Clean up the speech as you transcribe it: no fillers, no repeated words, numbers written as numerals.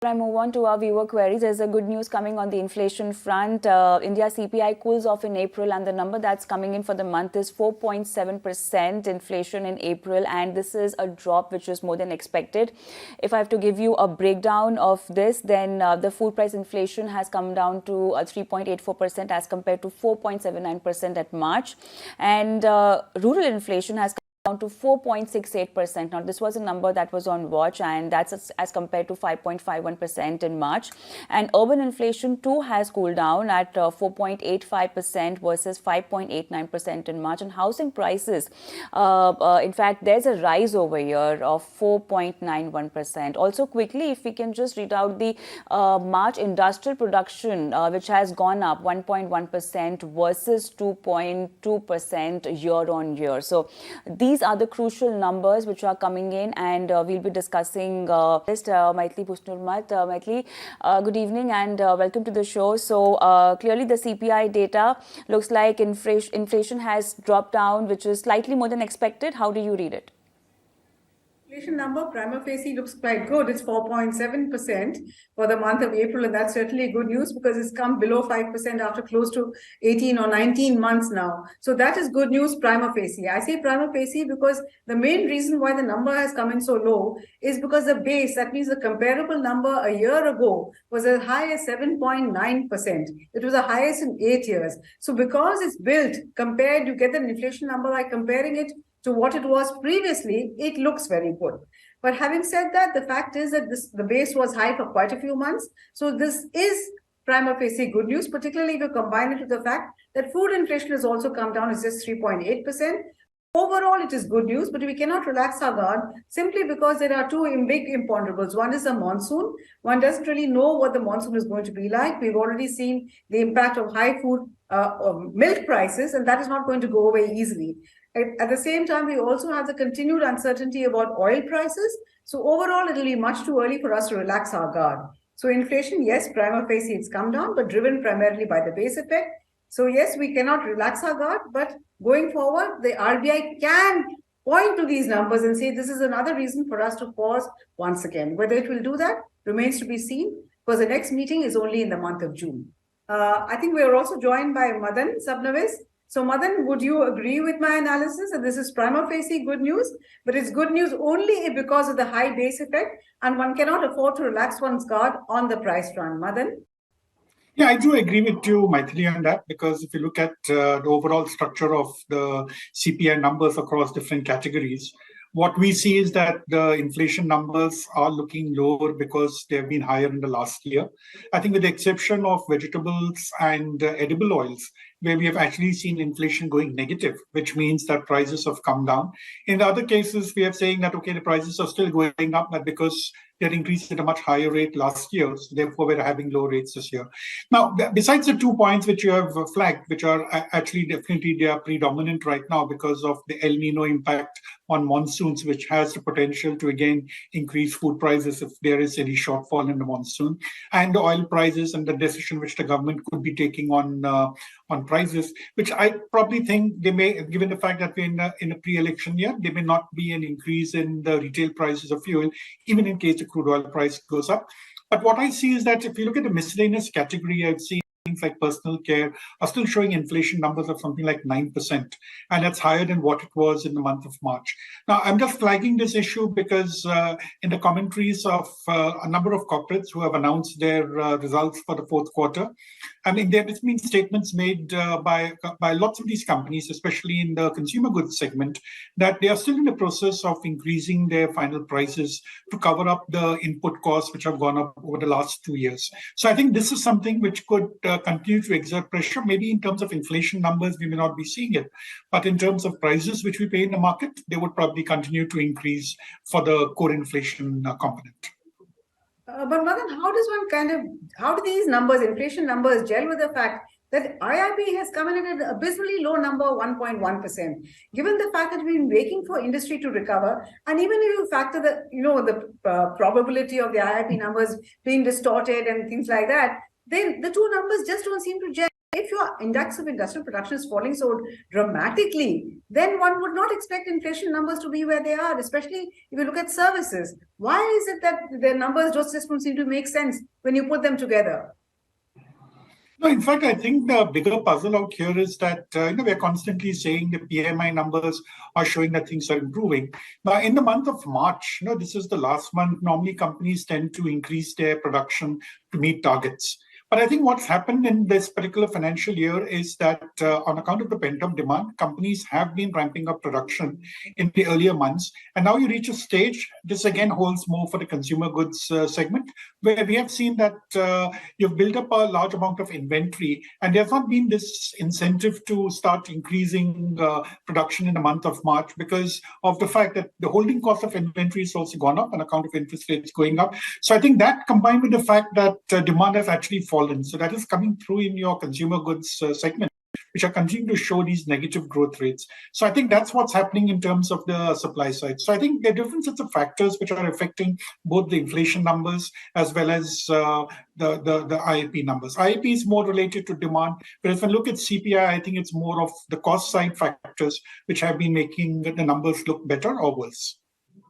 I move on to our viewer queries. There's a good news coming on the inflation front. India CPI cools off in April, and the number that's coming in for the month is 4.7% inflation in April, and this is a drop which was more than expected. If I have to give you a breakdown of this, then the food price inflation has come down to 3.84% as compared to 4.79% at March, and rural inflation has down to 4.68%. Now, this was a number that was on watch, and that's as compared to 5.51% in March. And urban inflation too has cooled down at 4.85% versus 5.89% in March. And housing prices, in fact, there's a rise over here of 4.91%. Also, quickly, if we can just read out the March industrial production, which has gone up 1.1% versus 2.2% year on year. So these are the crucial numbers which are coming in, and we'll be discussing this. Maithili Pushnurmat. Maithili, good evening and welcome to the show. So clearly the CPI data looks like inflation has dropped down, which is slightly more than expected. How do you read it? Inflation number prima facie looks quite good. It's 4.7% for the month of April, and that's certainly good news because it's come below 5% after close to 18 or 19 months now. So that is good news prima facie. I say prima facie because the main reason why the number has come in so low is because the base, that means the comparable number a year ago, was as high as 7.9%. It was the highest in 8 years. So because it's built, compared, you get an inflation number by comparing it to what it was previously, it looks very good. But having said that, the fact is that the base was high for quite a few months. So this is prima facie good news, particularly if you combine it with the fact that food inflation has also come down. It's just 3.8%. Overall, it is good news, but we cannot relax our guard simply because there are two big imponderables. One is the monsoon. One doesn't really know what the monsoon is going to be like. We've already seen the impact of high food milk prices, and that is not going to go away easily. At the same time, we also have the continued uncertainty about oil prices. So overall, it will be much too early for us to relax our guard. So inflation, yes, prima facie, it's come down, but driven primarily by the base effect. So yes, we cannot relax our guard, but going forward, the RBI can point to these numbers and say this is another reason for us to pause once again. Whether it will do that remains to be seen, because the next meeting is only in the month of June. I think we are also joined by Madan Sabnavis. So Madan, would you agree with my analysis that this is prima facie good news, but it's good news only because of the high base effect, and one cannot afford to relax one's guard on the price front? Madan? Yeah, I do agree with you, Maithili, on that, because if you look at the overall structure of the CPI numbers across different categories, what we see is that the inflation numbers are looking lower because they've been higher in the last year. I think with the exception of vegetables and edible oils, where we have actually seen inflation going negative, which means that prices have come down. In the other cases, we are saying that, okay, the prices are still going up, but because they're increased at a much higher rate last year, so therefore we're having low rates this year. Now, besides the 2 points which you have flagged, which are actually definitely they are predominant right now because of the El Nino impact on monsoons, which has the potential to again increase food prices if there is any shortfall in the monsoon, and the oil prices and the decision which the government could be taking on prices, which I probably think they may, given the fact that we're in a pre-election year, there may not be an increase in the retail prices of fuel, even in case the crude oil price goes up. But what I see is that if you look at the miscellaneous category, I've seen things like personal care are still showing inflation numbers of something like 9%, and that's higher than what it was in the month of March. Now, I'm just flagging this issue because in the commentaries of a number of corporates who have announced their results for the fourth quarter, I mean, there has been statements made by lots of these companies, especially in the consumer goods segment, that they are still in the process of increasing their final prices to cover up the input costs which have gone up over the last 2 years. So I think this is something which could continue to exert pressure. Maybe in terms of inflation numbers, we may not be seeing it, but in terms of prices which we pay in the market, they would probably continue to increase for the core inflation component. But Madan, how do these numbers, inflation numbers, gel with the fact that IIP has come in at an abysmally low number, 1.1%, given the fact that we've been waiting for industry to recover, and even if you factor the probability of the IIP numbers being distorted and things like that, then the two numbers just don't seem to gel. if your index of industrial production is falling so dramatically, then one would not expect inflation numbers to be where they are, especially if you look at services. Why is it that the numbers just don't seem to make sense when you put them together? No, in fact, I think the bigger puzzle out here is that we're constantly saying the PMI numbers are showing that things are improving. Now, in the month of March, this is the last month. Normally, companies tend to increase their production to meet targets. But I think what's happened in this particular financial year is that on account of the pent-up demand, companies have been ramping up production in the earlier months. And now you reach a stage, this again holds more for the consumer goods segment, where we have seen that you've built up a large amount of inventory, and there's not been this incentive to start increasing production in the month of March because of the fact that the holding cost of inventory has also gone up on account of interest rates going up. So I think that combined with the fact that demand has actually fallen, so that is coming through in your consumer goods segment, which are continuing to show these negative growth rates. So I think that's what's happening in terms of the supply side. So I think there are different sets of factors which are affecting both the inflation numbers as well as the IIP numbers. IIP is more related to demand, but if I look at CPI, I think it's more of the cost side factors which have been making the numbers look better or worse.